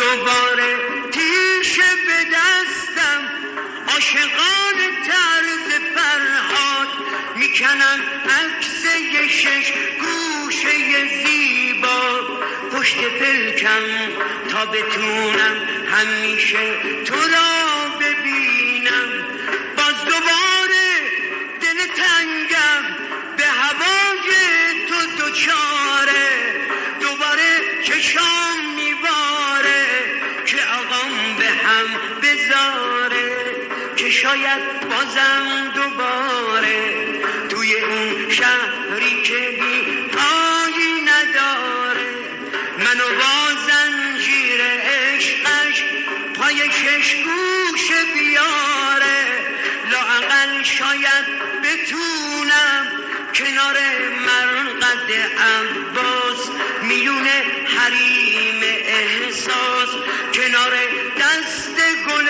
دوباره تیشه به دستم، عاشقان طرز فرهاد میکنن عکس شش گوشه زیبا پشت پلکم تا بتونم همیشه تو را ببینم. باز دوباره دل تنگم به هوای تو دوچاره، دوباره چشام میباره که آقام به هم بذاره که شاید بازم دوباره توی اون شهری که بی پایی نداره منو با زنجیر عشقش پای شش گوشه بیاره. لااقل شاید بتونم کنار مرقد عباس میون حریم احساس، کنار دست گل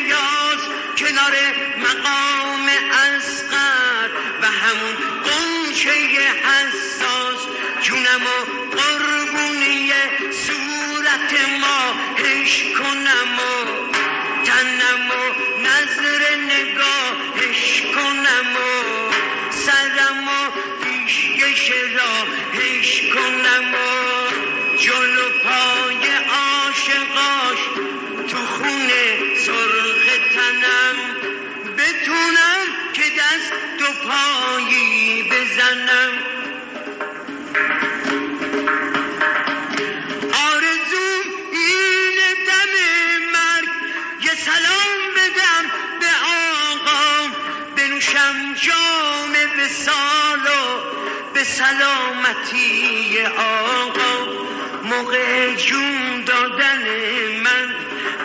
یاس، کنار مقام اصغر و همون قنچه حساس جونمو قربونی صورت ماهش کنم و تنمو نظر نگاهش کنم و سرمو پیشکش راهش کنم و جلو پای عاشقاش تو خونه سرخ تنم بتونم که دست دو پایی بزنم. آرزوم اینه دم مرگ یه سلام بدم به آقام، بنوشم جام وصال و به سلامتی آقا. موقع جون دادن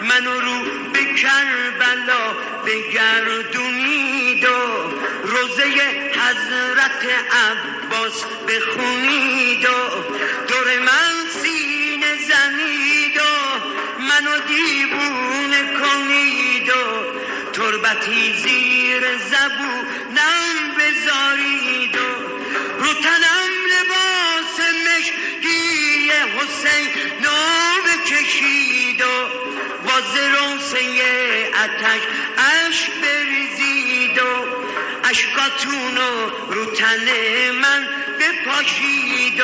منو رو به کربلا بگردونید و روزه حضرت عباس بخونید و دور من سینه زنید و منو دیوونه کنید و تربتی زیر زبونم بذارید و رو تنم لباس مشکی حسین نو بکشید و باز روسه اتش عشق بریزید و اشکاتونو رو تن من بپاشید و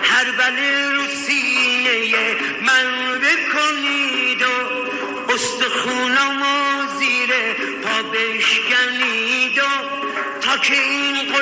هر بله رو سینه من بکنید و استخونامو زیر پا بشکنید و تا که این